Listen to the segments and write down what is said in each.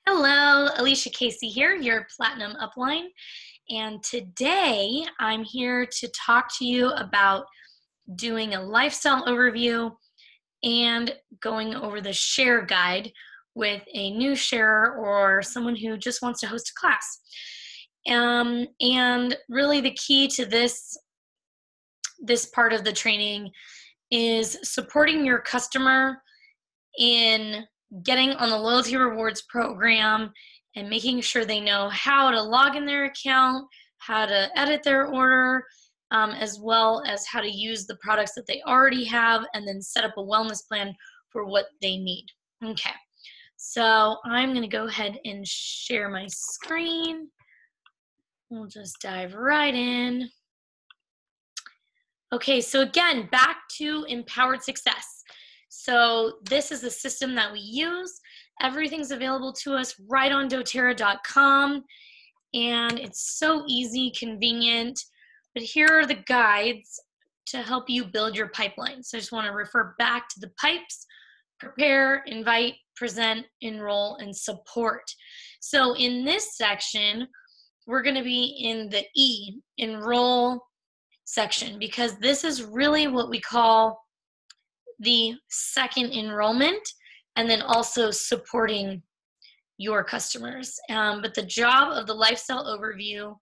Hello, Alicia Casey here, your Platinum Upline. And today I'm here to talk to you about doing a lifestyle overview and going over the share guide with a new sharer or someone who just wants to host a class. And really the key to this part of the training is supporting your customer in getting on the loyalty rewards program and making sure they know how to log in their account, how to edit their order, as well as how to use the products that they already have and then set up a wellness plan for what they need. Okay, so I'm going to go ahead and share my screen. We'll just dive right in. Okay, so again, back to Empowered Success. So this is the system that we use. Everything's available to us right on doTERRA.com, and it's so easy, convenient. But here are the guides to help you build your pipeline. So I just want to refer back to the pipes: prepare, invite, present, enroll, and support. So in this section, we're going to be in the E, enroll section, because this is really what we call the second enrollment, and then also supporting your customers. But the job of the lifestyle overview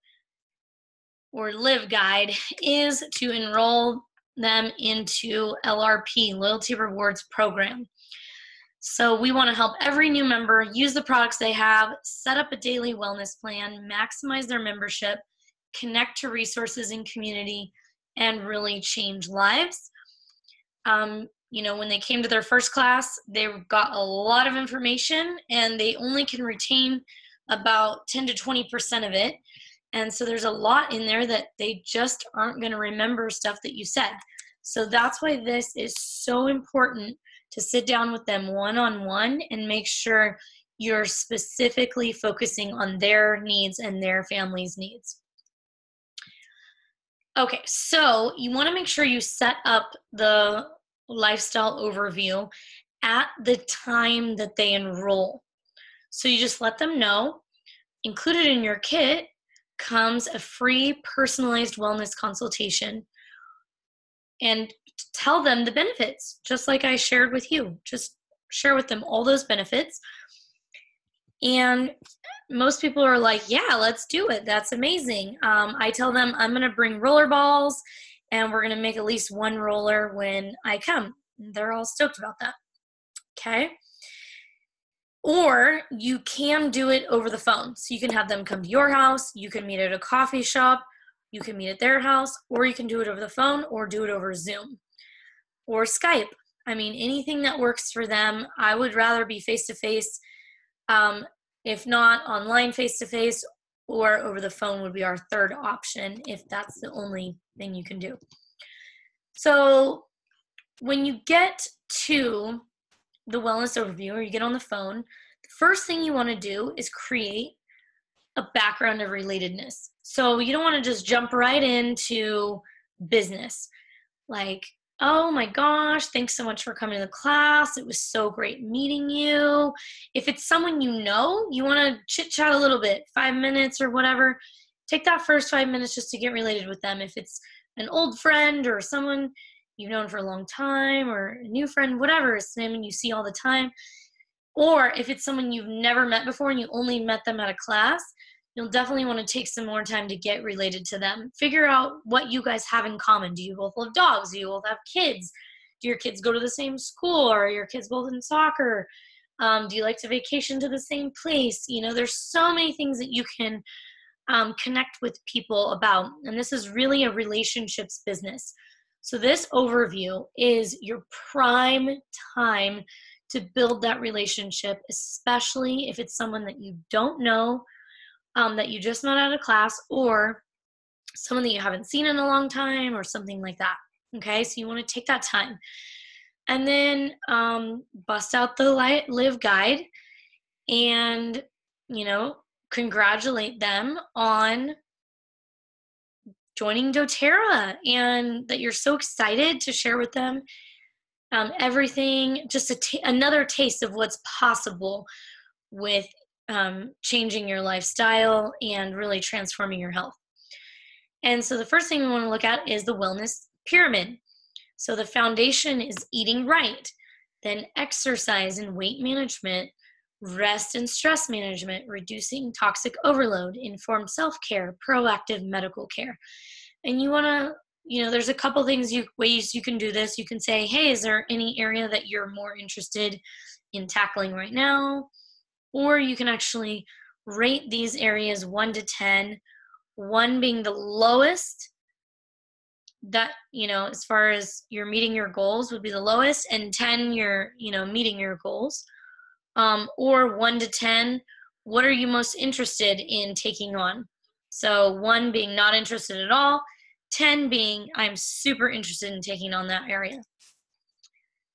or live guide is to enroll them into LRP, Loyalty Rewards Program. So we want to help every new member use the products they have, set up a daily wellness plan, maximize their membership, connect to resources and community, and really change lives. When they came to their first class, they got a lot of information and they only can retain about 10 to 20% of it. And so there's a lot in there that they just aren't going to remember stuff that you said. So that's why this is so important, to sit down with them one-on-one and make sure you're specifically focusing on their needs and their family's needs. Okay, so you want to make sure you set up the lifestyle overview at the time that they enroll. So you just let them know. Included in your kit comes a free personalized wellness consultation, and tell them the benefits, just like I shared with you. Just share with them all those benefits. And most people are like, yeah, let's do it. That's amazing. I tell them I'm going to bring roller balls, and we're going to make at least one roller when I come. They're all stoked about that. Okay. Or you can do it over the phone. So you can have them come to your house. You can meet at a coffee shop. You can meet at their house, or you can do it over the phone or do it over Zoom or Skype. I mean, anything that works for them. I would rather be face-to-face. If not, online face-to-face or over the phone would be our third option if that's the only thing you can do. So when you get to the wellness overview or you get on the phone, the first thing you want to do is create a background of relatedness. So you don't want to just jump right into business. Like, oh my gosh, thanks so much for coming to the class. It was so great meeting you. If it's someone you know, you want to chit chat a little bit, 5 minutes or whatever. Take that first 5 minutes just to get related with them. If it's an old friend or someone you've known for a long time or a new friend, whatever, it's someone you see all the time. Or if it's someone you've never met before and you only met them at a class, you'll definitely want to take some more time to get related to them. Figure out what you guys have in common. Do you both love dogs? Do you both have kids? Do your kids go to the same school? Or are your kids both in soccer? Do you like to vacation to the same place? There's so many things that you can connect with people about. And this is really a relationships business. So this overview is your prime time to build that relationship, especially if it's someone that you don't know, that you just met out of class, or someone that you haven't seen in a long time or something like that. Okay, so you want to take that time. And then bust out the live guide and, congratulate them on joining doTERRA and that you're so excited to share with them everything, just another taste of what's possible with changing your lifestyle and really transforming your health. And so the first thing we want to look at is the wellness pyramid. So the foundation is eating right, then exercise and weight management, rest and stress management, reducing toxic overload, informed self-care, proactive medical care. And you want to, there's a couple ways you can do this. You can say, hey, is there any area that you're more interested in tackling right now? Or you can actually rate these areas 1 to 10, 1 being the lowest, that, as far as you're meeting your goals would be the lowest, and 10, you're, meeting your goals. Or 1 to 10, what are you most interested in taking on? So 1 being not interested at all, 10 being I'm super interested in taking on that area.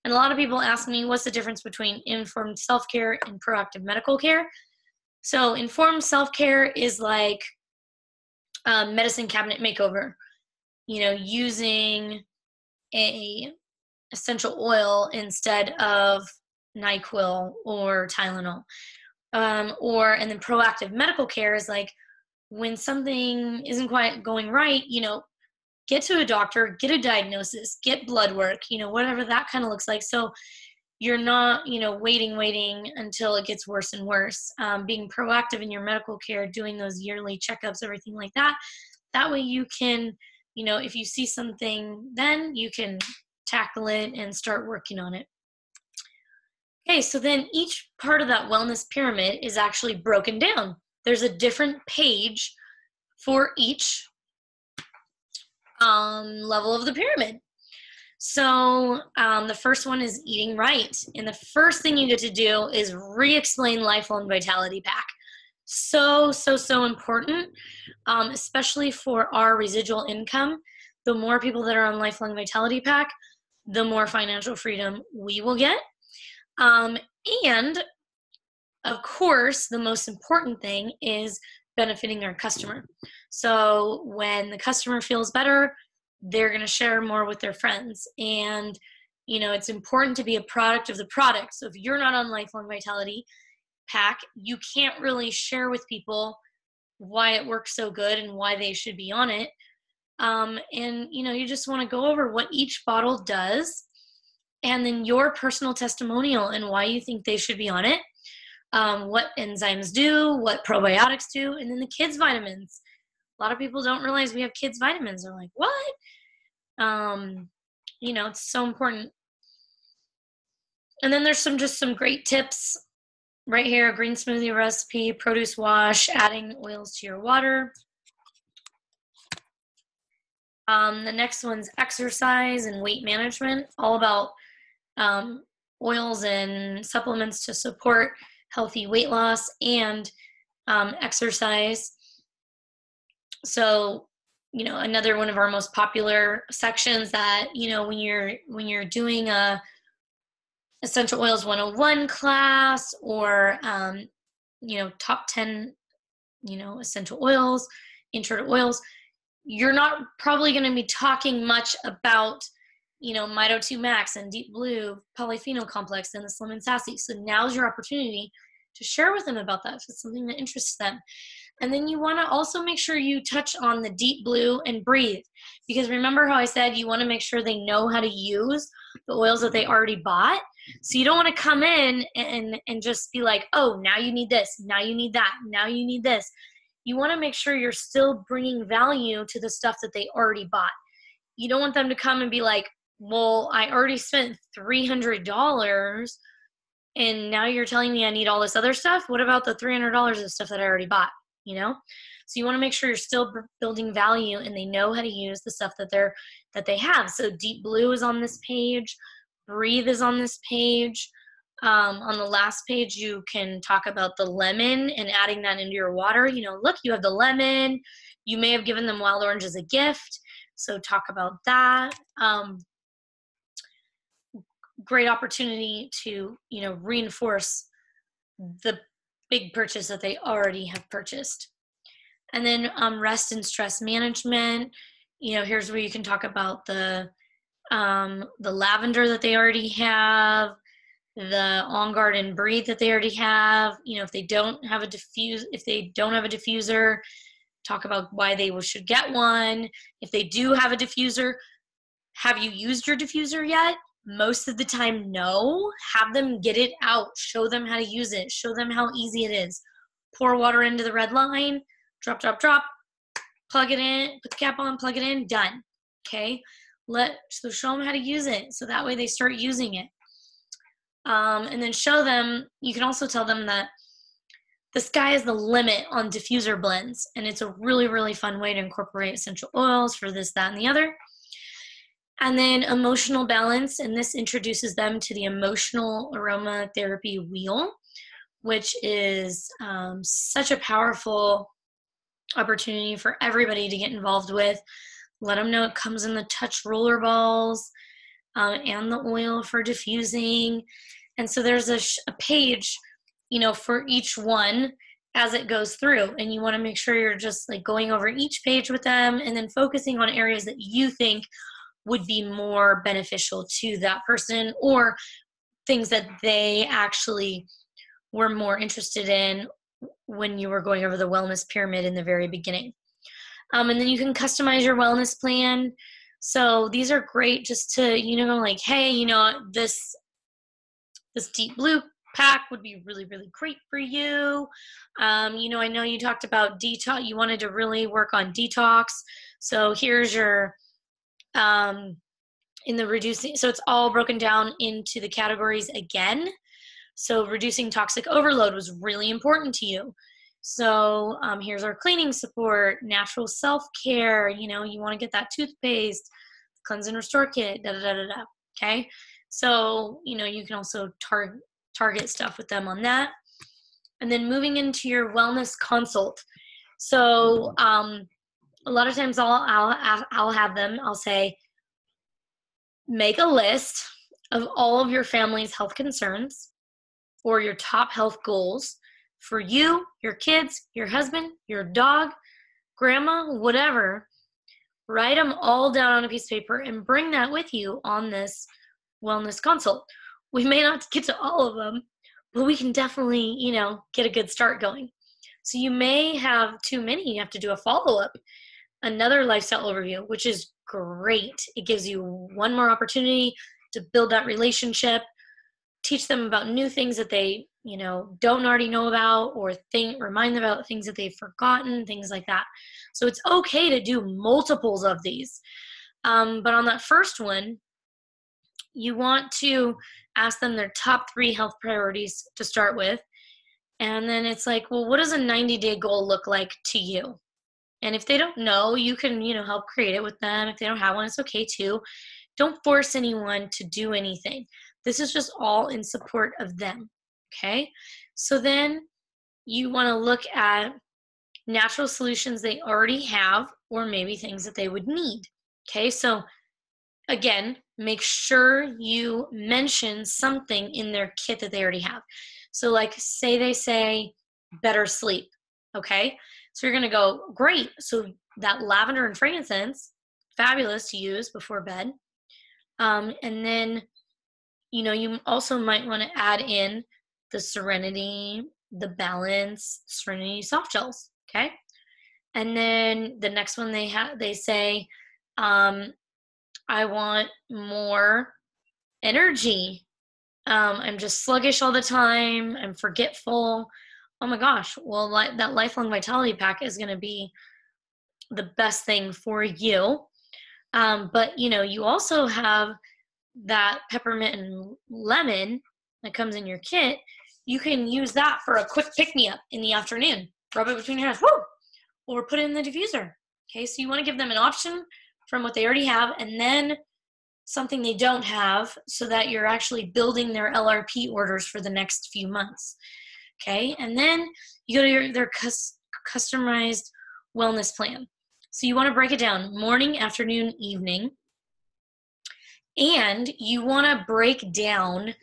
And a lot of people ask me, what's the difference between informed self-care and proactive medical care? So informed self-care is like a medicine cabinet makeover, using a essential oil instead of NyQuil or Tylenol. And then proactive medical care is like when something isn't quite going right, get to a doctor, get a diagnosis, get blood work, whatever that kind of looks like. So you're not, waiting until it gets worse and worse. Being proactive in your medical care, doing those yearly checkups, everything like that. That way you can, if you see something, then you can tackle it and start working on it. Okay, so then each part of that wellness pyramid is actually broken down. There's a different page for each level of the pyramid. So the first one is eating right. And the first thing you get to do is re-explain Lifelong Vitality Pack. So important, especially for our residual income. The more people that are on Lifelong Vitality Pack, the more financial freedom we will get. And of course, the most important thing is benefiting our customer. So when the customer feels better, they're going to share more with their friends. And, it's important to be a product of the product. So if you're not on Lifelong Vitality Pack, you can't really share with people why it works so good and why they should be on it. And, you just want to go over what each bottle does, and then your personal testimonial and why you think they should be on it, what enzymes do, what probiotics do, and then the kids' vitamins. A lot of people don't realize we have kids' vitamins. They're like, what? It's so important. And then there's some great tips right here: green smoothie recipe, produce wash, adding oils to your water. The next one's exercise and weight management, all about oils and supplements to support healthy weight loss and exercise. So, another one of our most popular sections that, when you're doing a Essential Oils 101 class, or, top 10, essential oils, intro to oils, you're not probably going to be talking much about, Mito 2 Max and Deep Blue, Polyphenol Complex, and the Slim and Sassy. So now's your opportunity to share with them about that if it's something that interests them. And then you want to also make sure you touch on the Deep Blue and Breathe, because remember how I said you want to make sure they know how to use the oils that they already bought. So you don't want to come in and just be like, oh, now you need this, now you need that, now you need this. You want to make sure you're still bringing value to the stuff that they already bought. You don't want them to come and be like, well, I already spent $300 and now you're telling me I need all this other stuff. What about the $300 of stuff that I already bought? So you want to make sure you're still building value and they know how to use the stuff that they have. So Deep Blue is on this page. Breathe is on this page. On the last page, you can talk about the lemon and adding that into your water. Look, you have the lemon. You may have given them wild orange as a gift. So talk about that. Great opportunity to, reinforce the big purchase that they already have purchased. And then rest and stress management. Here's where you can talk about the lavender that they already have, the On Guard and Breathe that they already have. If they don't have a diffuser, talk about why they should get one. If they do have a diffuser, have you used your diffuser yet? Most of the time, no. Have them get it out. Show them how to use it. Show them how easy it is. Pour water into the red line, drop, drop, drop, plug it in, put the cap on, plug it in, done. Okay? So show them how to use it, so that way they start using it. And then show them, you can also tell them that the sky is the limit on diffuser blends, and it's a really, really fun way to incorporate essential oils for this, that, and the other. And then emotional balance, and this introduces them to the emotional aromatherapy wheel, which is such a powerful opportunity for everybody to get involved with. Let them know it comes in the touch roller balls and the oil for diffusing. And so there's a page, for each one as it goes through. And you want to make sure you're just like going over each page with them and then focusing on areas that you think would be more beneficial to that person, or things that they actually were more interested in when you were going over the wellness pyramid in the very beginning. And then you can customize your wellness plan. So these are great just to, like, hey, this deep blue pack would be really, really great for you. I know you talked about detox. You wanted to really work on detox. So here's your, in the reducing, so it's all broken down into the categories again. So reducing toxic overload was really important to you. So here's our cleaning support, natural self-care, you want to get that toothpaste, cleanse and restore kit, okay? So, you can also target stuff with them on that. And then moving into your wellness consult. So a lot of times I'll have them, I'll say, make a list of all of your family's health concerns or your top health goals for you, your kids, your husband, your dog, grandma, whatever. Write them all down on a piece of paper and bring that with you on this wellness consult. We may not get to all of them, but we can definitely, get a good start going. So you may have too many. You have to do a follow-up, another lifestyle overview, which is great. It gives you one more opportunity to build that relationship, teach them about new things that they, don't already know about, or remind them about things that they've forgotten, things like that. So it's okay to do multiples of these. But on that first one, you want to ask them their top 3 health priorities to start with. And then it's like, well, what does a 90-day goal look like to you? And if they don't know, you can, help create it with them. If they don't have one, it's okay too. Don't force anyone to do anything. This is just all in support of them, okay? So then you want to look at natural solutions they already have, or maybe things that they would need, okay? So again, make sure you mention something in their kit that they already have. So like, they say better sleep, okay? So you're going to go, great. So that lavender and frankincense, fabulous to use before bed. And then, you also might want to add in the Serenity, the Balance, Serenity soft gels, okay? And then the next one they say, I want more energy. I'm just sluggish all the time. I'm forgetful. Oh my gosh. Well, that Lifelong Vitality Pack is going to be the best thing for you. But, you also have that peppermint and lemon that comes in your kit. You can use that for a quick pick-me-up in the afternoon. Rub it between your hands. Woo! Or put it in the diffuser. Okay, so you want to give them an option from what they already have, and then something they don't have, so that you're actually building their LRP orders for the next few months. Okay, and then you go to their customized wellness plan. So you want to break it down morning, afternoon, evening, and you want to break down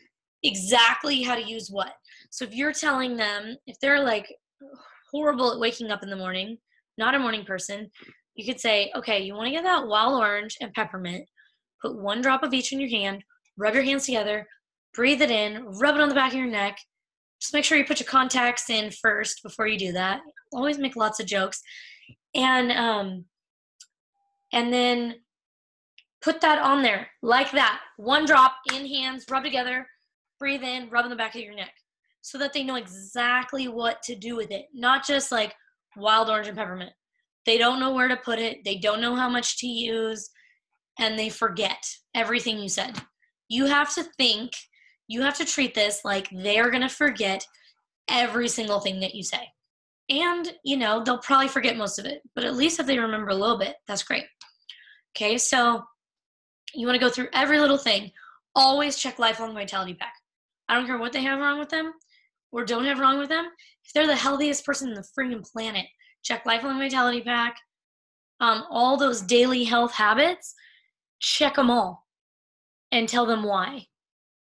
exactly how to use what. So if you're telling them, if they're like horrible at waking up in the morning, not a morning person, you could say, okay, you want to get that wild orange and peppermint, put 1 drop of each in your hand, rub your hands together, breathe it in, rub it on the back of your neck. Just make sure you put your contacts in first before you do that. Always make lots of jokes. And then put that on there like that. One drop in hands, rub together, breathe in, rub on the back of your neck so that they know exactly what to do with it. Not just like wild orange and peppermint. They don't know where to put it. They don't know how much to use, and they forget everything you said. You have to think, you have to treat this like they're going to forget every single thing that you say. And, they'll probably forget most of it, but at least if they remember a little bit, that's great. Okay, so you want to go through every little thing. Always check Lifelong Vitality Pack. I don't care what they have wrong with them or don't have wrong with them. If they're the healthiest person in the freaking planet, check Lifelong Vitality Pack. All those daily health habits, check them all and tell them why.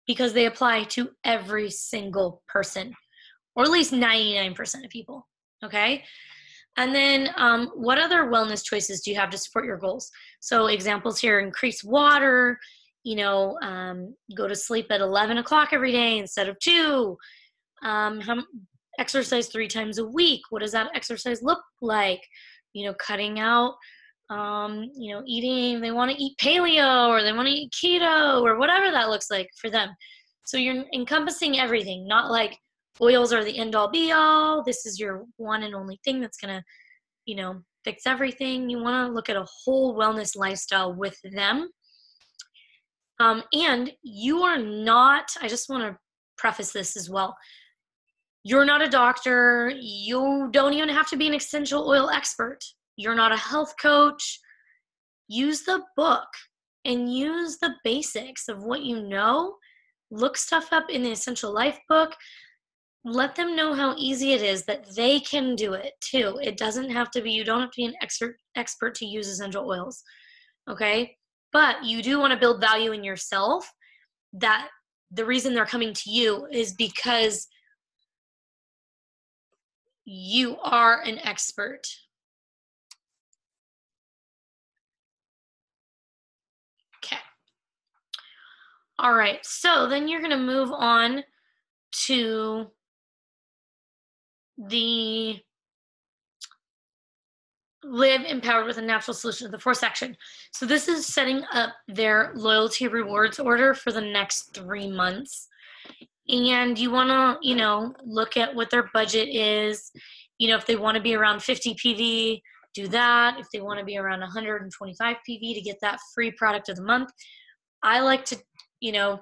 Because they apply to every single person, or at least 99% of people, okay? And then what other wellness choices do you have to support your goals? So examples here: increase water, go to sleep at 11 o'clock every day instead of 2, exercise 3 times a week. What does that exercise look like? Cutting out, eating, they want to eat paleo or they want to eat keto or whatever that looks like for them. So you're encompassing everything, not like oils are the end all be all. This is your one and only thing that's going to, fix everything. You want to look at a whole wellness lifestyle with them. And you are not, I just want to preface this as well. You're not a doctor. You don't even have to be an essential oil expert. You're not a health coach. Use the book and use the basics of what you know. Look stuff up in the Essential Life book. Let them know how easy it is that they can do it too. It doesn't have to be, you don't have to be an expert to use essential oils, okay? But you do want to build value in yourself, that the reason they're coming to you is because you are an expert. Okay. All right, so then you're going to move on to the Live Empowered with a Natural Solution, the 4th section. So this is setting up their loyalty rewards order for the next 3 months. And you want to, look at what their budget is. If they want to be around 50 PV, do that. If they want to be around 125 PV to get that free product of the month, I like to,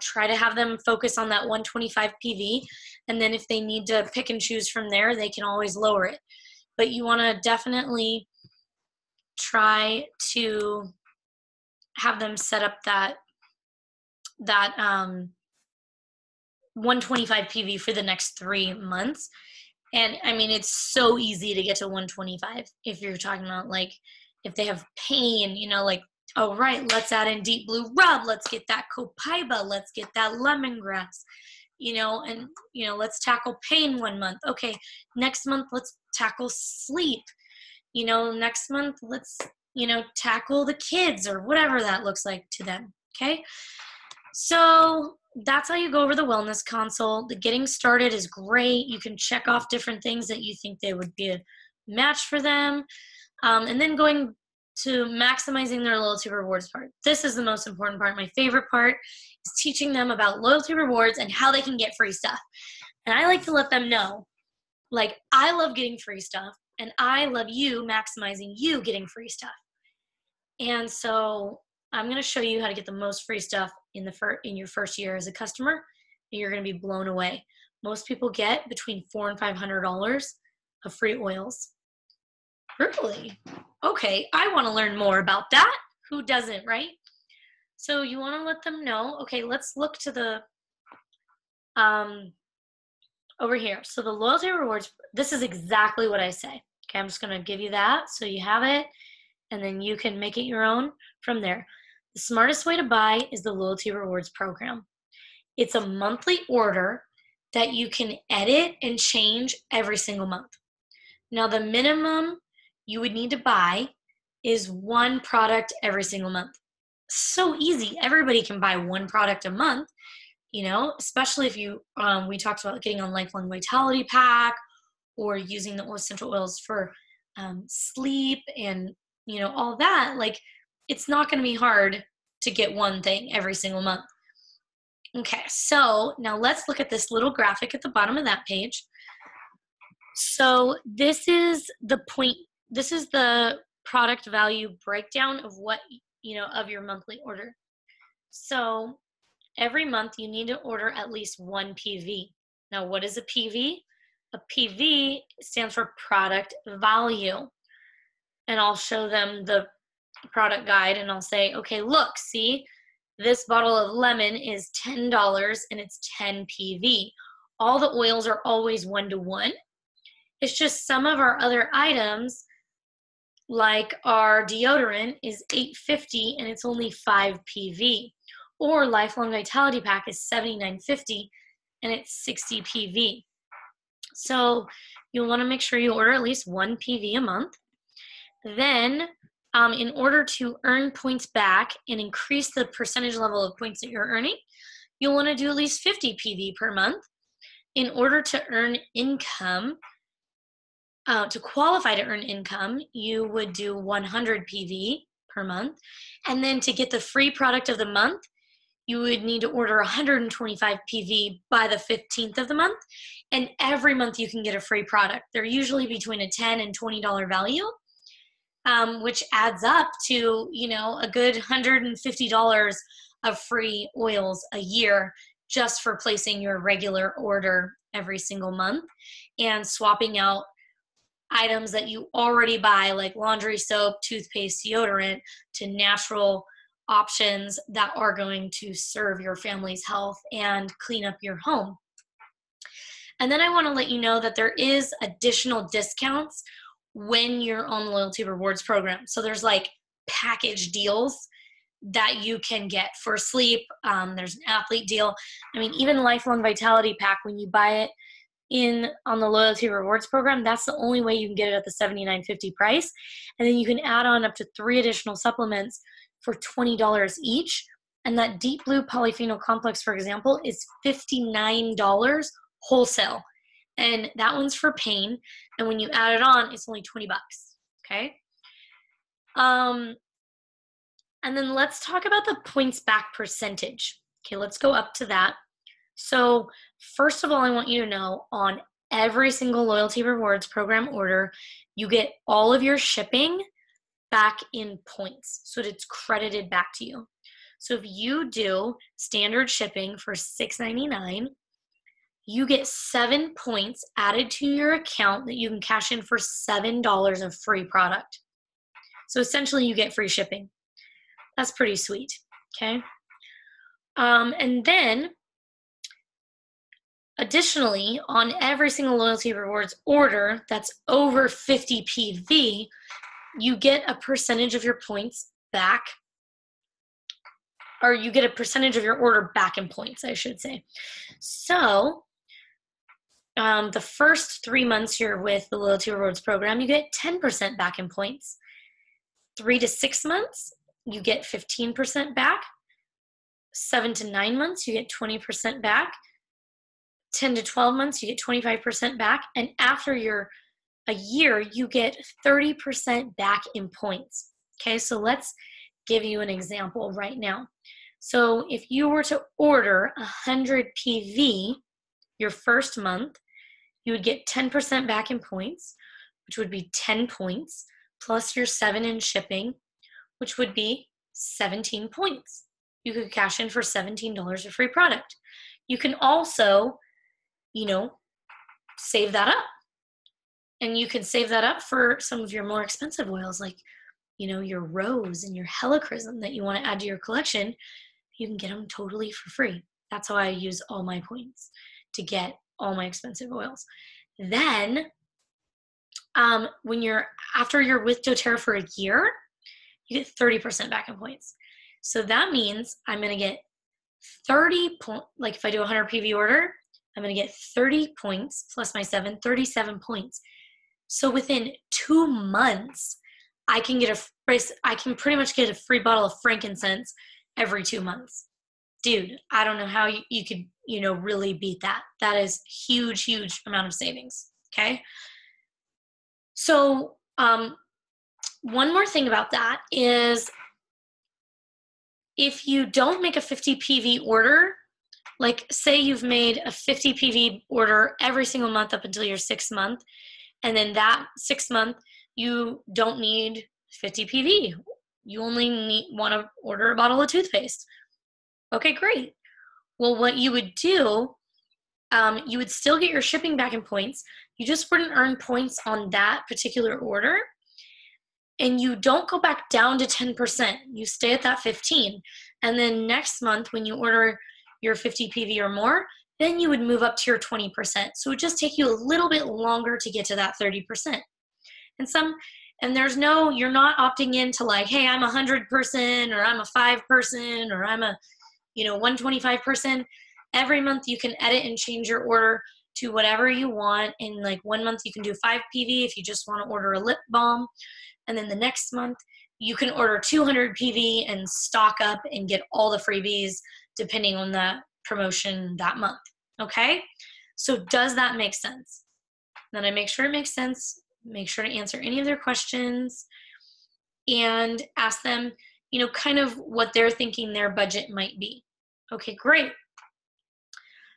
try to have them focus on that 125 PV. And then if they need to pick and choose from there, they can always lower it. But you want to definitely try to have them set up that 125 PV for the next 3 months. And I mean, it's so easy to get to 125 if you're talking about like if they have pain, oh, right, let's add in Deep Blue Rub. Let's get that copaiba. Let's get that lemongrass, and, let's tackle pain 1 month. Okay, next month, let's tackle sleep. Next month, let's, tackle the kids or whatever that looks like to them. Okay. So that's how you go over the wellness console. The getting started is great. You can check off different things that you think they would be a match for them. And then going to maximizing their loyalty rewards part. This is the most important part. My favorite part is teaching them about loyalty rewards and how they can get free stuff. And I like to let them know, like, I love getting free stuff and I love you maximizing you getting free stuff. And so I'm going to show you how to get the most free stuff in your first year as a customer, and you're going to be blown away. Most people get between $400 and $500 of free oils. Really? Okay, I want to learn more about that. Who doesn't, right? So you want to let them know. Okay, let's look to the over here. So the loyalty rewards, this is exactly what I say. Okay, I'm just going to give you that so you have it, and then you can make it your own from there. The smartest way to buy is the loyalty rewards program. It's a monthly order that you can edit and change every single month. Now, the minimum you would need to buy is 1 product every single month. So easy. Everybody can buy 1 product a month. especially if you, we talked about getting on Lifelong Vitality Pack or using the essential oils for sleep and, all that. Like, it's not going to be hard to get one thing every single month. Okay, so now let's look at this little graphic at the bottom of that page. So this is the product value breakdown of what, of your monthly order. So every month you need to order at least one PV. Now, what is a PV? A PV stands for product value. And I'll show them the product guide and I'll say, okay, look, see, this bottle of lemon is $10 and it's 10 PV. All the oils are always 1-to-1. It's just some of our other items, like our deodorant, is $8.50 and it's only 5 PV. Or Lifelong Vitality Pack is $79.50 and it's 60 PV. So you'll want to make sure you order at least one PV a month. Then, in order to earn points back and increase the percentage level of points that you're earning, you'll want to do at least 50 PV per month. In order to earn income, to qualify to earn income, you would do 100 PV per month. And then to get the free product of the month, you would need to order 125 PV by the 15th of the month. And every month you can get a free product. They're usually between a $10 and $20 value, which adds up to, a good $150 of free oils a year just for placing your regular order every single month and swapping out items that you already buy, like laundry soap, toothpaste, deodorant, to natural options that are going to serve your family's health and clean up your home. And then I want to let you know that there is additional discounts when you're on the Loyalty Rewards program. So there's like package deals that you can get for sleep. There's an athlete deal. I mean, even Lifelong Vitality Pack, when you buy it on the Loyalty Rewards program, that's the only way you can get it at the $79.50 price. And then you can add on up to 3 additional supplements for $20 each. And that Deep Blue Polyphenol Complex, for example, is $59 wholesale. And that one's for pain. And when you add it on, it's only $20, okay? And then let's talk about the points back percentage. Okay, let's go up to that. So first of all, I want you to know, on every single Loyalty Rewards program order, you get all of your shipping back in points. So it's credited back to you. So if you do standard shipping for $6.99, you get 7 points added to your account that you can cash in for $7 of free product. So essentially you get free shipping. That's pretty sweet, okay? And then additionally, on every single Loyalty Rewards order that's over 50 PV, you get a percentage of your points back, or you get a percentage of your order back in points, I should say. So the first 3 months you're with the Loyalty Rewards program, you get 10% back in points. 3 to 6 months, you get 15% back. 7 to 9 months, you get 20% back. 10 to 12 months, you get 25% back. And after a year, you get 30% back in points. Okay, so let's give you an example right now. So if you were to order 100 PV your first month, you would get 10% back in points, which would be 10 points, plus your 7 in shipping, which would be 17 points. You could cash in for $17 of free product. You can also, save that up. And you can save that up for some of your more expensive oils, like, your rose and your helichrysum that you want to add to your collection. You can get them totally for free. That's how I use all my points, to get all my expensive oils. Then, after you're with doTERRA for a year, you get 30% back in points. So that means I'm going to get 30 points. Like if I do a 100 PV order, I'm going to get 30 points plus my 7, 37 points. So within 2 months, I can pretty much get a free bottle of frankincense every 2 months. dude, I don't know how you could, really beat that. That is huge, huge amount of savings. Okay. So, one more thing about that is if you don't make a 50 PV order, like say you've made a 50 PV order every single month up until your 6th month, and then that 6th month, you don't need 50 PV. You only want to order a bottle of toothpaste. Okay, great. Well, what you would do, you would still get your shipping back in points. You just wouldn't earn points on that particular order. And you don't go back down to 10%. You stay at that 15. And then next month, when you order your 50 PV or more, then you would move up to your 20%. So it would just take you a little bit longer to get to that 30%. And you're not opting into like, hey, I'm a 100 person, or I'm a 5 person, or I'm a 125 person. Every month you can edit and change your order to whatever you want. In like 1 month you can do 5 PV if you just want to order a lip balm. And then the next month you can order 200 PV and stock up and get all the freebies depending on the promotion that month. Okay? So does that make sense? Then I make sure it makes sense. Make sure to answer any of their questions and ask them, kind of what they're thinking their budget might be. Okay, great.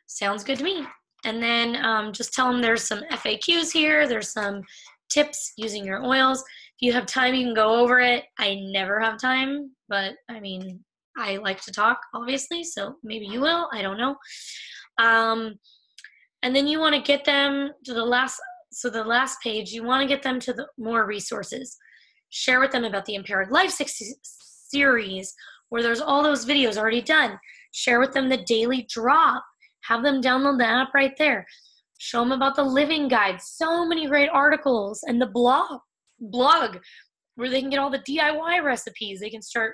Sounds good to me. And then just tell them there's some FAQs here. There's some tips using your oils. If you have time, you can go over it. I never have time, but I like to talk, obviously, so maybe you will. I don't know. And then you want to get them to the last page, you want to get them to the more resources. Share with them about the Empowered Life series, where there's all those videos already done. Share with them the daily drop. Have them download the app right there. Show them about the living guide. So many great articles. And the blog where they can get all the DIY recipes they can start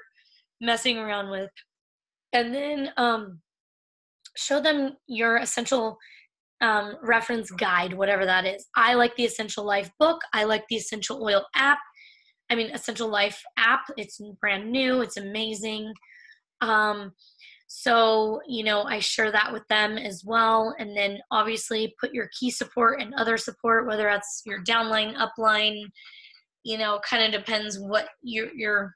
messing around with. And then show them your essential reference guide, whatever that is. I like the Essential Life book. I like the Essential Life app. It's brand new. It's amazing. So, I share that with them as well. And then obviously put your key support and other support, whether that's your downline, upline, kind of depends what your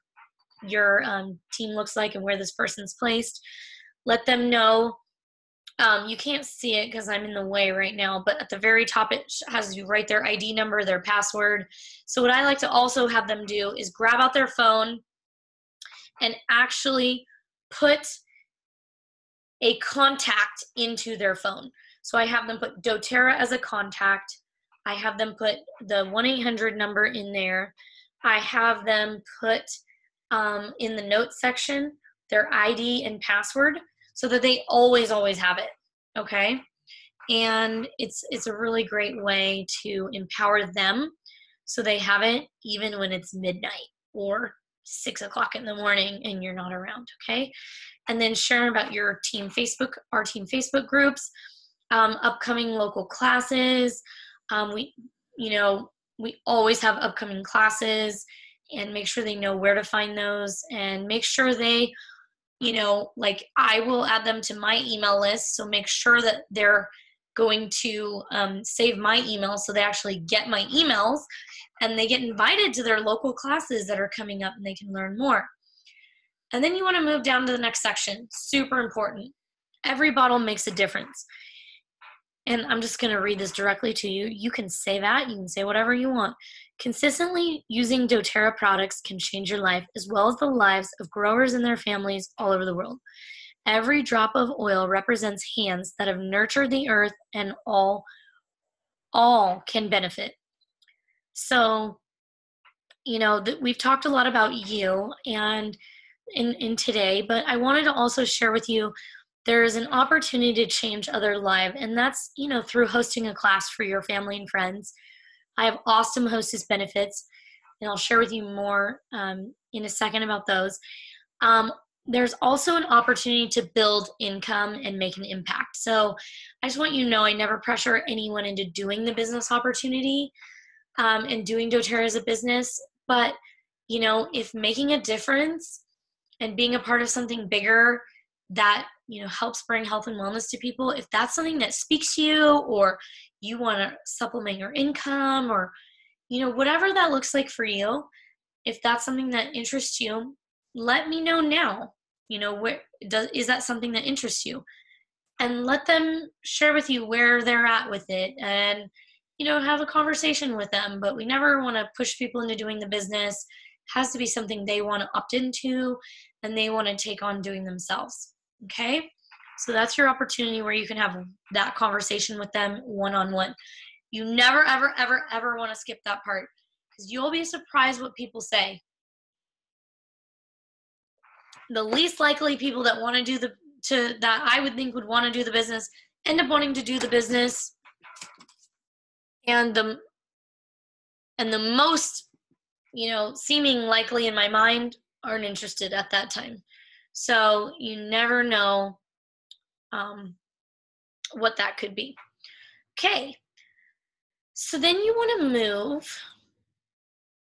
team looks like and where this person's placed. Let them know. You can't see it because I'm in the way right now, but at the very top, it has you write their ID number, their password. So what I like to also have them do is grab out their phone and actually put a contact into their phone. So I have them put doTERRA as a contact. I have them put the 1-800 number in there. I have them put in the notes section their ID and password so that they always have it, okay? And it's a really great way to empower them so they have it even when it's midnight or 6 o'clock in the morning and you're not around, okay? And then share about our team Facebook groups, upcoming local classes. We always have upcoming classes, and make sure they know where to find those, and make sure they, I will add them to my email list. So make sure that they're going to save my email so they actually get my emails and they get invited to their local classes that are coming up and they can learn more. And then you want to move down to the next section. Super important. Every bottle makes a difference. And I'm just going to read this directly to you. You can say that. You can say whatever you want. Consistently using doTERRA products can change your life as well as the lives of growers and their families all over the world. Every drop of oil represents hands that have nurtured the earth, and all can benefit. So, we've talked a lot about you and in today, but I wanted to also share with you there is an opportunity to change other lives, and that's, through hosting a class for your family and friends. I have awesome hostess benefits, and I'll share with you more in a second about those. There's also an opportunity to build income and make an impact. So I just want you to know I never pressure anyone into doing the business opportunity and doing doTERRA as a business. But, if making a difference and being a part of something bigger that helps bring health and wellness to people, if that's something that speaks to you, or you want to supplement your income, or, whatever that looks like for you, if that's something that interests you, let me know now. Is that something that interests you? And let them share with you where they're at with it, and, have a conversation with them. But we never want to push people into doing the business. It has to be something they want to opt into and they want to take on doing themselves. Okay? So that's your opportunity where you can have that conversation with them one-on-one. You never, ever, ever, ever want to skip that part, because you'll be surprised what people say. The least likely people that want to do that I would think would want to do the business end up wanting to do the business, and the most, seeming likely in my mind aren't interested at that time. So you never know what that could be. Okay, so then you want to move.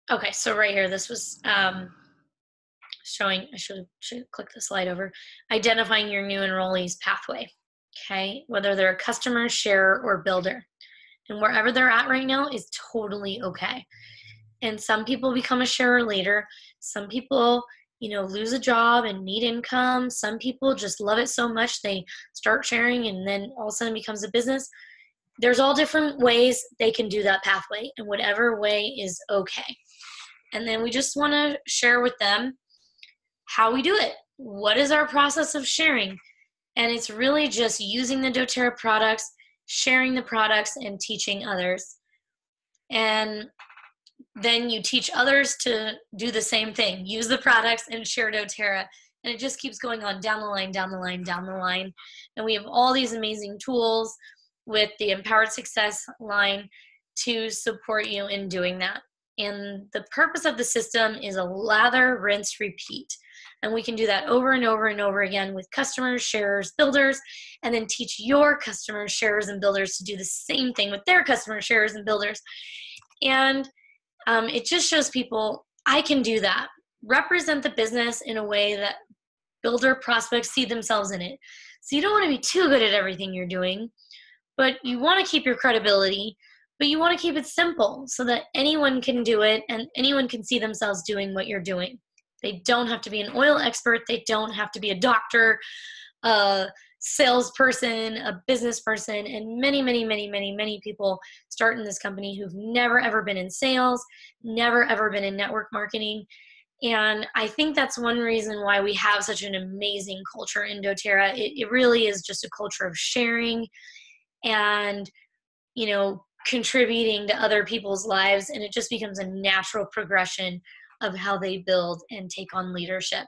Okay, so right here, this was showing, I should click the slide over, identifying your new enrollees pathway. Okay, whether they're a customer, sharer, or builder. And wherever they're at right now is totally okay. And some people become a sharer later. Some people, lose a job and need income. Some people just love it so much they start sharing and then all of a sudden it becomes a business. There's all different ways they can do that pathway, and whatever way is okay. And then we just want to share with them how we do it. What is our process of sharing? And it's really just using the doTERRA products, sharing the products, and teaching others. And then you teach others to do the same thing, use the products and share doTERRA. And it just keeps going on down the line, down the line, down the line. And we have all these amazing tools with the Empowered Success line to support you in doing that. And the purpose of the system is a lather, rinse, repeat. And we can do that over and over and over again with customers, sharers, builders, and then teach your customers, sharers, and builders to do the same thing with their customers, sharers, and builders. And it just shows people, I can do that. Represent the business in a way that builder prospects see themselves in it. So you don't want to be too good at everything you're doing, but you want to keep your credibility, but you want to keep it simple so that anyone can do it and anyone can see themselves doing what you're doing. They don't have to be an oil expert. They don't have to be a doctor, a salesperson, a business person, and many, many, many, many, many people start in this company who've never, ever been in sales, never, ever been in network marketing. And I think that's one reason why we have such an amazing culture in doTERRA. It really is just a culture of sharing and, contributing to other people's lives. And it just becomes a natural progression of how they build and take on leadership.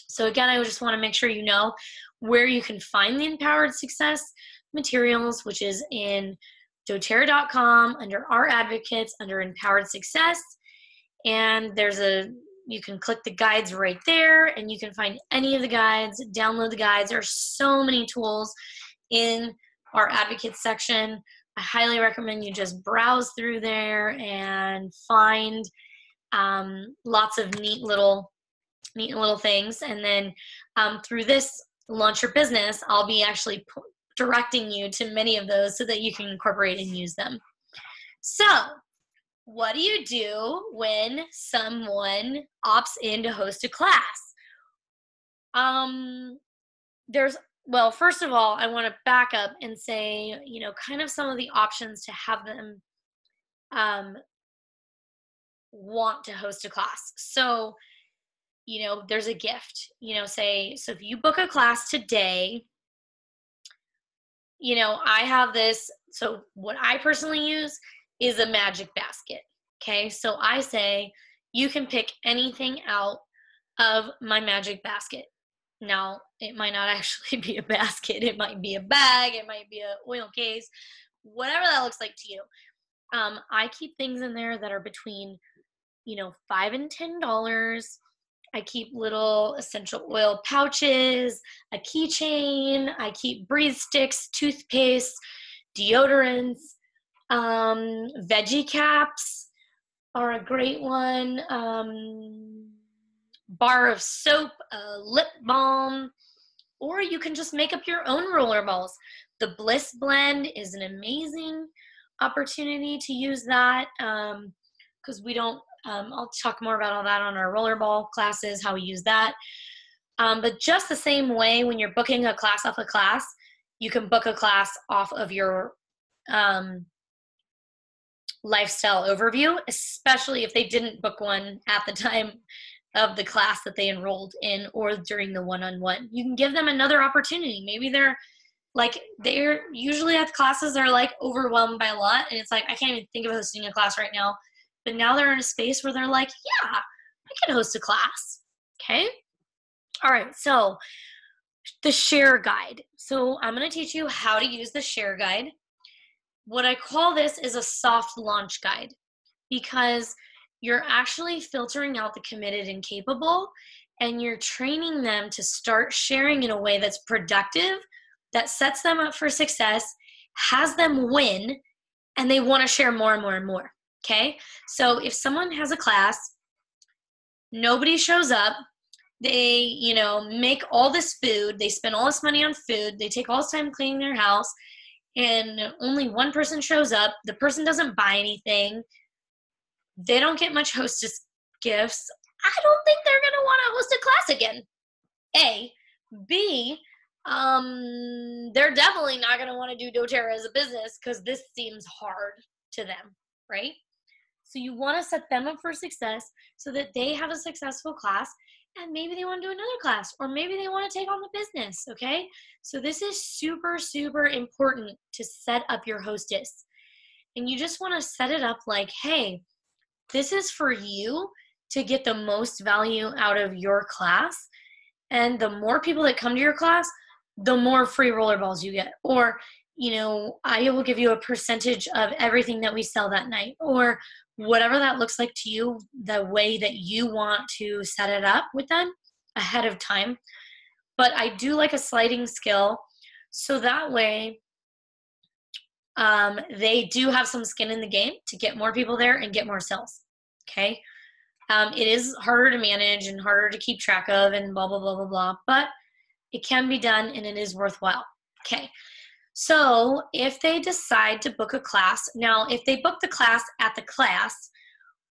So again, I just want to make sure you know where you can find the Empowered Success materials, which is in doTERRA.com under Our Advocates, under Empowered Success. And you can click the guides right there, and you can find any of the guides, download the guides. There are so many tools in our Advocates section. I highly recommend you just browse through there and find lots of neat little things. And then through this Launch Your Business, I'll be actually directing you to many of those so that you can incorporate and use them. So what do you do when someone opts in to host a class? Well, first of all, I want to back up and say, kind of some of the options to have them want to host a class. So, there's a gift, so if you book a class today, I have this. So what I personally use is a magic basket. Okay. So I say, you can pick anything out of my magic basket. Now, it might not actually be a basket. It might be a bag. It might be an oil case, whatever that looks like to you. I keep things in there that are between, $5 and $10. I keep little essential oil pouches, a keychain. I keep breathe sticks, toothpaste, deodorants, veggie caps are a great one. Bar of soap, lip balm, Or you can just make up your own roller balls. The Bliss Blend is an amazing opportunity to use that, because we don't, I'll talk more about all that on our rollerball classes, how we use that. But just the same way, when you're booking a class off a class, you can book a class off of your lifestyle overview, especially if they didn't book one at the time of the class that they enrolled in or during the one-on-one. You can give them another opportunity. Maybe they're usually at the classes, they're like overwhelmed by a lot, and it's like, I can't even think of hosting a class right now. But now they're in a space where they're like, yeah, I can host a class. Okay. All right. So the share guide. So I'm going to teach you how to use the share guide. What I call this is a soft launch guide, because you're actually filtering out the committed and capable, and you're training them to start sharing in a way that's productive, that sets them up for success, has them win, and they want to share more and more and more. Okay? So if someone has a class, nobody shows up, they, make all this food, they spend all this money on food, they take all this time cleaning their house, and only one person shows up, the person doesn't buy anything, they don't get much hostess gifts, I don't think they're going to want to host a class again. A. B, they're definitely not going to want to do doTERRA as a business, because this seems hard to them, right? So you want to set them up for success so that they have a successful class, and maybe they want to do another class, or maybe they want to take on the business, okay? So this is super, super important to set up your hostess. And you just want to set it up like, hey, this is for you to get the most value out of your class. And the more people that come to your class, the more free rollerballs you get. Or, I will give you a percentage of everything that we sell that night, or whatever that looks like to you, the way that you want to set it up with them ahead of time. But I do like a sliding scale, so that way they do have some skin in the game to get more people there and get more sales. Okay. It is harder to manage and harder to keep track of and blah, blah, blah, blah, blah, but it can be done and it is worthwhile. Okay. So if they decide to book a class, now if they book the class at the class,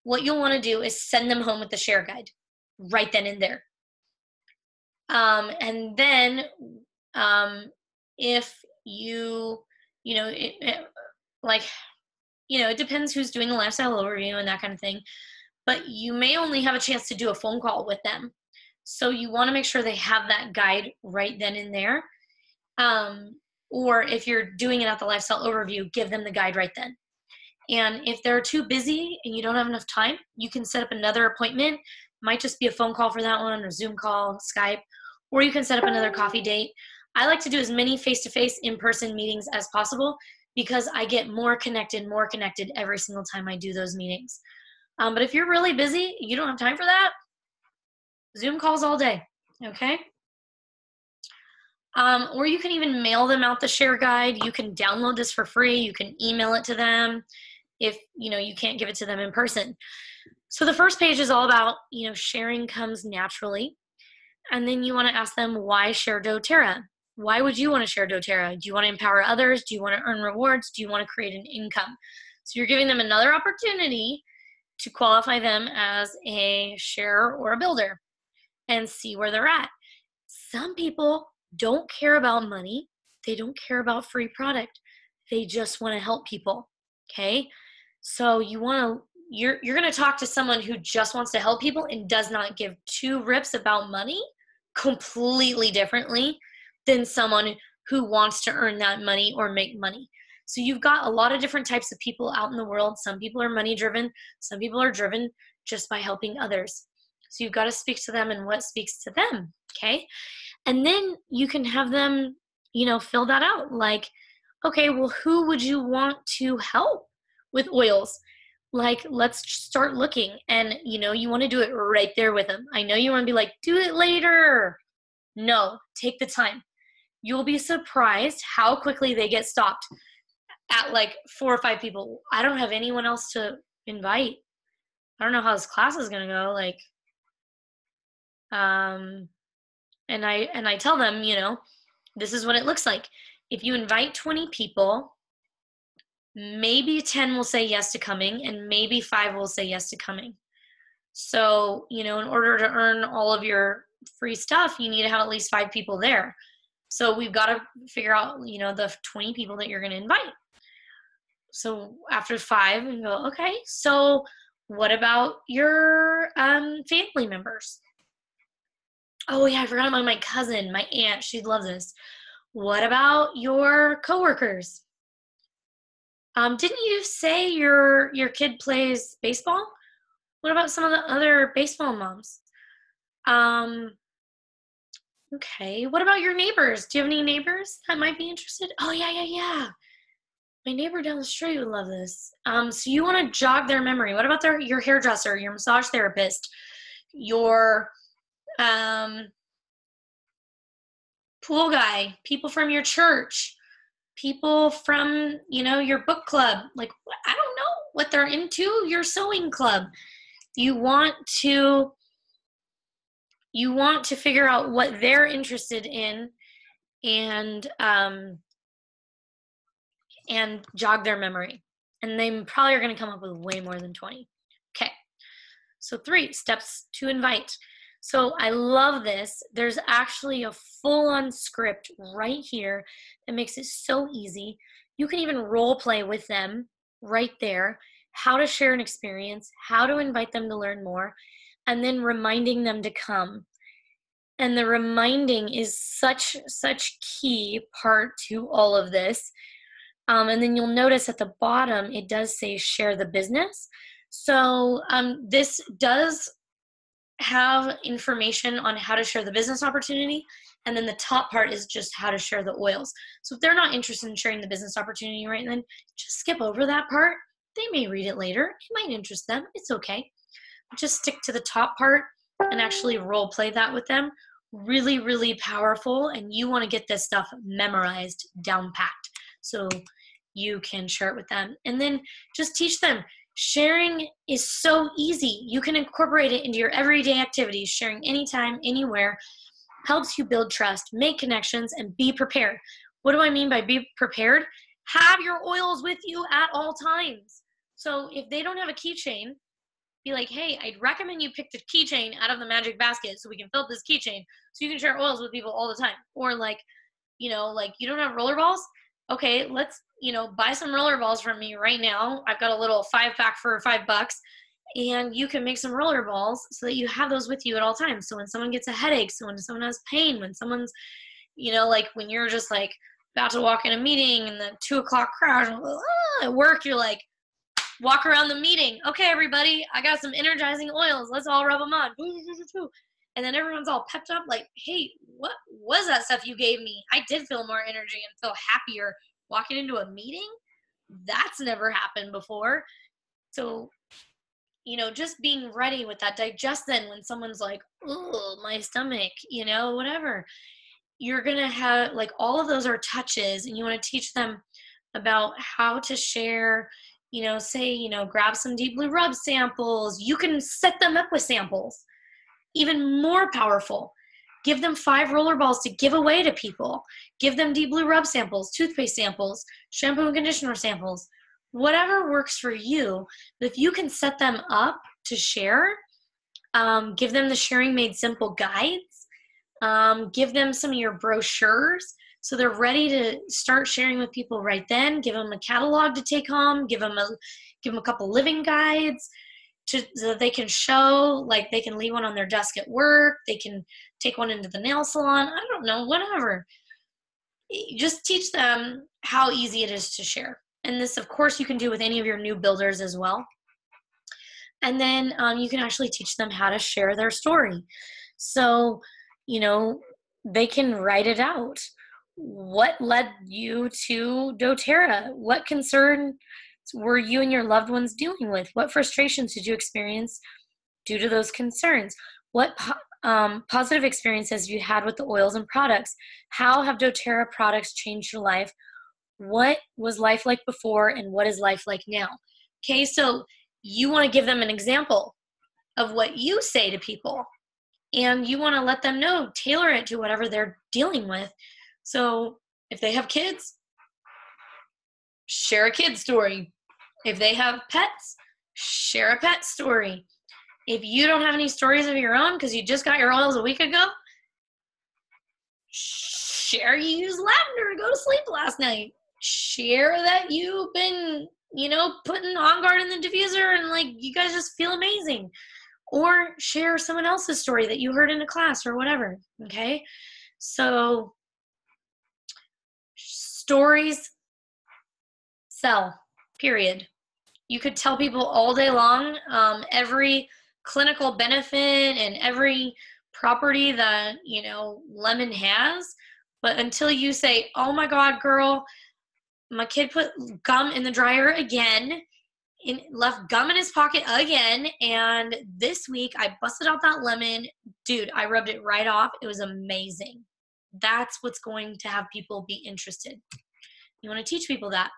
what you'll want to do is send them home with the share guide right then and there. And then if it depends who's doing the lifestyle overview and that kind of thing, but you may only have a chance to do a phone call with them. So you want to make sure they have that guide right then and there. Or if you're doing it at the lifestyle overview, give them the guide right then. And if they're too busy and you don't have enough time, you can set up another appointment. It might just be a phone call for that one, or Zoom call, Skype, or you can set up another coffee date. I like to do as many face-to-face in-person meetings as possible, because I get more connected every single time I do those meetings. But if you're really busy, you don't have time for that, Zoom calls all day, okay? Or you can even mail them out the share guide. You can download this for free. You can email it to them if you can't give it to them in person. So the first page is all about, sharing comes naturally. And then you want to ask them, why share doTERRA? Why would you want to share doTERRA? Do you want to empower others? Do you want to earn rewards? Do you want to create an income? So you're giving them another opportunity to qualify them as a sharer or a builder and see where they're at. Some people don't care about money. They don't care about free product. They just want to help people. Okay. So you're going to talk to someone who just wants to help people and does not give two rips about money completely differently than someone who wants to earn that money or make money. So you've got a lot of different types of people out in the world. Some people are money driven. Some people are driven just by helping others. So you've got to speak to them and what speaks to them. Okay. And then you can have them, fill that out. Like, okay, well, who would you want to help with oils? Like, let's start looking. And, you want to do it right there with them. I know you want to be like, do it later. No, take the time. You'll be surprised how quickly they get stopped at like 4 or 5 people. I don't have anyone else to invite. I don't know how this class is going to go. Like, And I tell them, this is what it looks like. If you invite 20 people, maybe 10 will say yes to coming, and maybe 5 will say yes to coming. So, in order to earn all of your free stuff, you need to have at least 5 people there. So we've got to figure out, the 20 people that you're going to invite. So after 5, we go, okay, so what about your family members? Oh yeah, I forgot about my cousin, my aunt. She'd love this. What about your coworkers? Didn't you say your kid plays baseball? What about some of the other baseball moms? Okay. What about your neighbors? Do you have any neighbors that might be interested? Oh yeah. My neighbor down the street would love this. So you want to jog their memory. What about your hairdresser, your massage therapist, your pool guy, people from your church, people from, your book club? Like, I don't know what they're into, your sewing club. You want to figure out what they're interested in and jog their memory. And they probably are going to come up with way more than 20. Okay. So 3 steps to invite. So I love this. There's actually a full-on script right here that makes it so easy. You can even role play with them right there, how to share an experience, how to invite them to learn more, and then reminding them to come. And the reminding is such key part to all of this. And then you'll notice at the bottom, it does say share the business. So this does have information on how to share the business opportunity. And then the top part is just how to share the oils. So if they're not interested in sharing the business opportunity right then, just skip over that part. They may read it later. It might interest them. It's okay. Just stick to the top part and actually role play that with them. Really, really powerful. And you want to get this stuff memorized, down packed, so you can share it with them. And then just teach them. Sharing is so easy. You can incorporate it into your everyday activities. Sharing anytime, anywhere helps you build trust, make connections, and be prepared. What do I mean by be prepared? Have your oils with you at all times. So if they don't have a keychain, be like, hey, I'd recommend you pick the keychain out of the magic basket so we can fill up this keychain so you can share oils with people all the time. Or like you don't have roller balls? Okay, let's, buy some roller balls from me right now. I've got a little 5-pack for $5, and you can make some roller balls so that you have those with you at all times. So when someone gets a headache, so when someone has pain, when someone's, when you're just like about to walk in a meeting and the 2 o'clock crash at work, you're like, walk around the meeting. Okay, everybody, I got some energizing oils. Let's all rub them on. And then everyone's all pepped up like, hey, what was that stuff you gave me? I did feel more energy and feel happier walking into a meeting. That's never happened before. So, just being ready with that. Digest then when someone's like, oh, my stomach, whatever. You're going to have, like, all of those are touches, and you want to teach them about how to share, say, grab some Deep Blue Rub samples. You can set them up with samples. Even more powerful. Give them 5 roller balls to give away to people. Give them Deep Blue Rub samples, toothpaste samples, shampoo and conditioner samples, whatever works for you. But if you can set them up to share, give them the Sharing Made Simple guides, give them some of your brochures so they're ready to start sharing with people right then. Give them a catalog to take home. Give them a couple living guides so that they can show, like they can leave one on their desk at work. They can take one into the nail salon. I don't know, whatever. Just teach them how easy it is to share. And this, of course, you can do with any of your new builders as well. And then you can actually teach them how to share their story. So, they can write it out. What led you to doTERRA? What concern were you and your loved ones dealing with? What frustrations did you experience due to those concerns? What positive experiences you had with the oils and products? How have doTERRA products changed your life? What was life like before, and what is life like now? Okay, so you want to give them an example of what you say to people. and you want to let them know, tailor it to whatever they're dealing with. So if they have kids, share a kid story. If they have pets, share a pet story. If you don't have any stories of your own because you just got your oils a week ago, share you used lavender to go to sleep last night. Share that you've been, putting On Guard in the diffuser and like you guys just feel amazing. Or share someone else's story that you heard in a class or whatever, okay? So stories sell, period. You could tell people all day long every clinical benefit and every property that, lemon has, but until you say, oh my God, girl, my kid put gum in the dryer again, left gum in his pocket again, and this week I busted out that lemon. Dude, I rubbed it right off. It was amazing. That's what's going to have people be interested. You want to teach people that.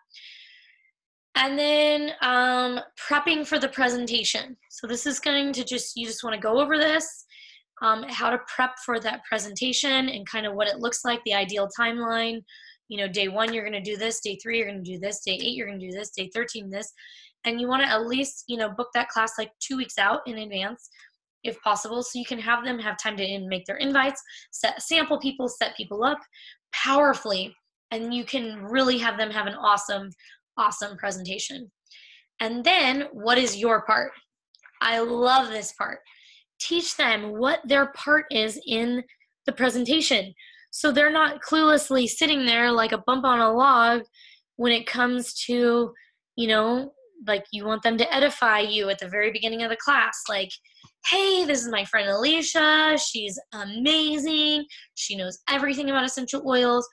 And then prepping for the presentation. So this is going to you just want to go over this, how to prep for that presentation and kind of what it looks like, the ideal timeline. Day 1, you're going to do this. Day 3, you're going to do this. Day 8, you're going to do this. Day 13, this. And you want to at least, book that class like 2 weeks out in advance, if possible, so you can have them have time to make their invites, sample people, set people up powerfully, and you can really have them have an awesome presentation. And then what is your part? I love this part. Teach them what their part is in the presentation, so they're not cluelessly sitting there like a bump on a log when it comes to, like you want them to edify you at the very beginning of the class. Like, hey, this is my friend Alicia. She's amazing. She knows everything about essential oils.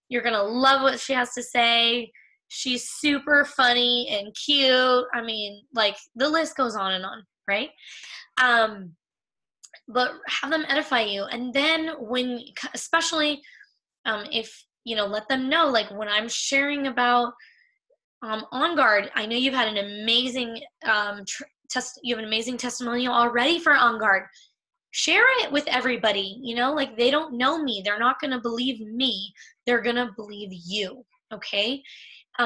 You're going to love what she has to say. She's super funny and cute. I mean, like the list goes on, right? But have them edify you. And then especially if, let them know, like when I'm sharing about On Guard, I know you've had an amazing you have an amazing testimonial already for On Guard. Share it with everybody, like they don't know me. They're not going to believe me. They're going to believe you. Okay.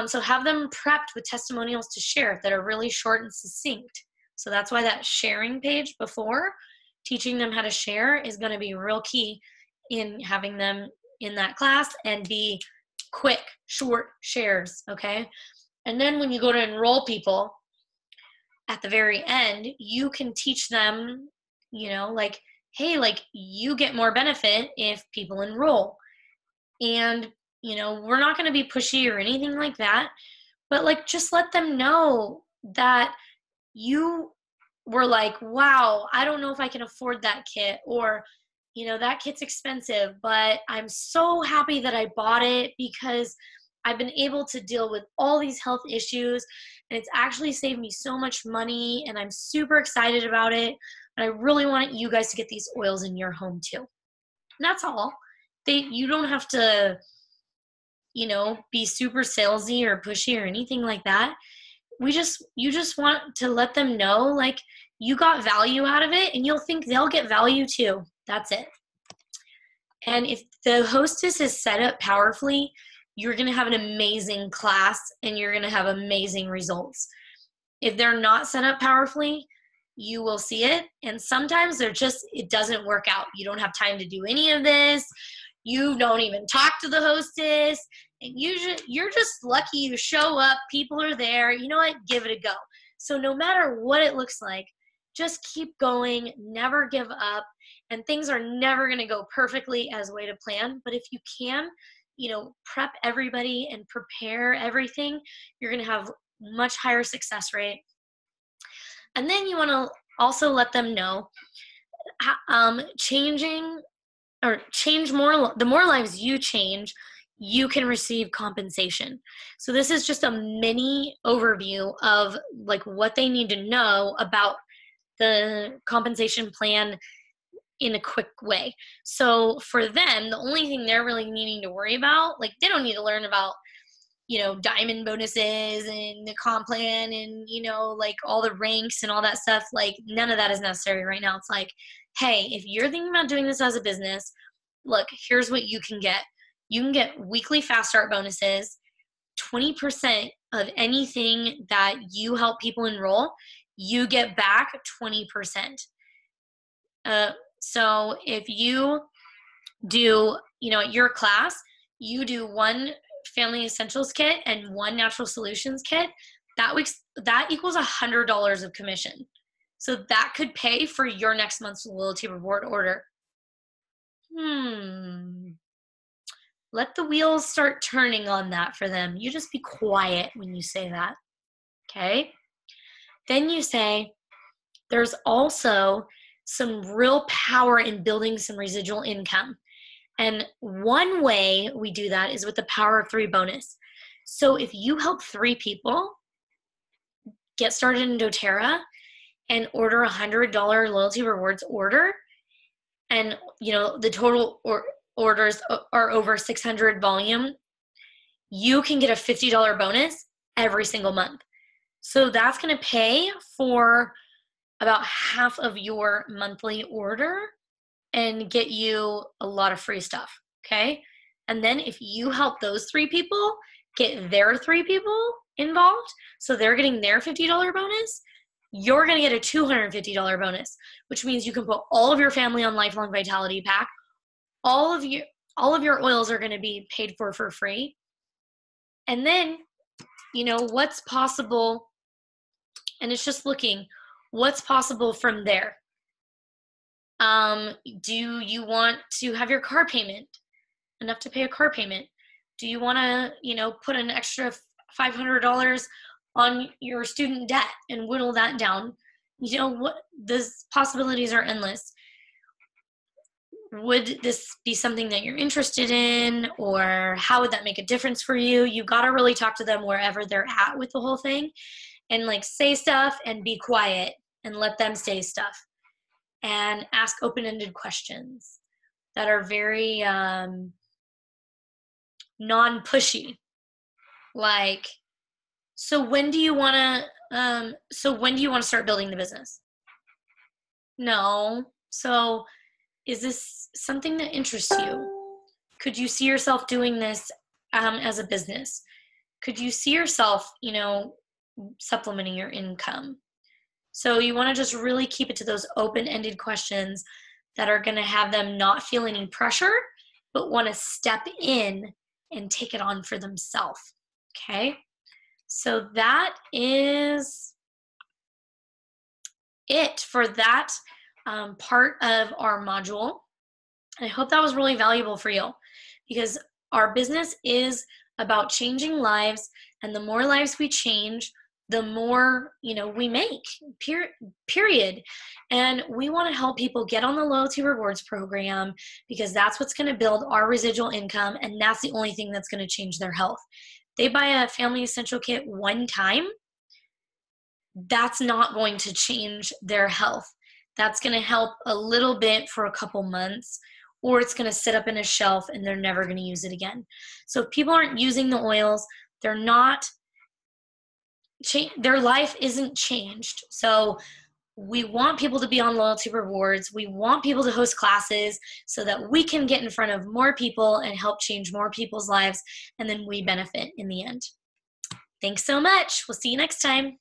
So have them prepped with testimonials to share that are really short and succinct. So that's why that sharing page before, teaching them how to share, is going to be real key in having them in that class and be quick, short shares, okay? And then when you go to enroll people at the very end, you can teach them, like, hey, like you get more benefit if people enroll. And, we're not going to be pushy or anything like that, but like just let them know that you were like, wow, I don't know if I can afford that kit, or, that kit's expensive, but I'm so happy that I bought it because I've been able to deal with all these health issues and it's actually saved me so much money and I'm super excited about it. And I really want you guys to get these oils in your home too. And that's all. You don't have to, be super salesy or pushy or anything like that. You just want to let them know, like, you got value out of it and you'll think they'll get value too. That's it. And if the hostess is set up powerfully, you're going to have an amazing class and you're going to have amazing results. If they're not set up powerfully, you will see it. And sometimes it doesn't work out. You don't have time to do any of this. You don't even talk to the hostess. And you're just lucky you show up. People are there. You know what? Give it a go. So no matter what it looks like, just keep going. Never give up. And things are never going to go perfectly as way to plan. But if you can, prep everybody and prepare everything, you're going to have much higher success rate. And then you want to also let them know the more lives you change, you can receive compensation. So this is just a mini overview of like what they need to know about the compensation plan in a quick way. So for them, the only thing they're really needing to worry about, like they don't need to learn about, diamond bonuses and the comp plan and, like all the ranks and all that stuff. Like none of that is necessary right now. It's like hey, if you're thinking about doing this as a business, look, here's what you can get. You can get weekly fast start bonuses, 20% of anything that you help people enroll, you get back 20%. So if you do, at your class, you do one Family Essentials kit and one Natural Solutions kit, that equals $100 of commission. So that could pay for your next month's loyalty reward order. Let the wheels start turning on that for them. You just be quiet when you say that, okay? Then you say, there's also some real power in building some residual income. And one way we do that is with the Power of 3 bonus. So if you help 3 people get started in doTERRA and order a $100 loyalty rewards order, and the total orders are over 600 volume, you can get a $50 bonus every single month. So that's going to pay for about half of your monthly order and get you a lot of free stuff, okay? And then if you help those 3 people get their 3 people involved, so they're getting their $50 bonus, you're going to get a $250 bonus, which means you can put all of your family on Lifelong Vitality Pack. All of your oils are going to be paid for free. And then, what's possible, and it's just looking, what's possible from there? Do you want to have your car payment, enough to pay a car payment? Do you want to, put an extra $500 on your student debt and whittle that down? The possibilities are endless. Would this be something that you're interested in, or how would that make a difference for you? You got to really talk to them wherever they're at with the whole thing, and say stuff and be quiet and let them say stuff, and ask open-ended questions that are very non-pushy. So when do you want to start building the business? No. So is this something that interests you? Could you see yourself doing this as a business? Could you see yourself, supplementing your income? So you want to just really keep it to those open-ended questions that are going to have them not feel any pressure, but want to step in and take it on for themselves, okay? So that is it for that part of our module. And I hope that was really valuable for you, because our business is about changing lives, and the more lives we change, the more, we make, period. And we want to help people get on the Loyalty Rewards program, because that's what's going to build our residual income, and that's the only thing that's going to change their health. They buy a Family Essential Kit one time, that's not going to change their health. That's going to help a little bit for a couple months, or it's going to sit up in a shelf and they're never going to use it again. So if people aren't using the oils, their life isn't changed. So we want people to be on Loyalty Rewards. We want people to host classes so that we can get in front of more people and help change more people's lives, and then we benefit in the end. Thanks so much. We'll see you next time.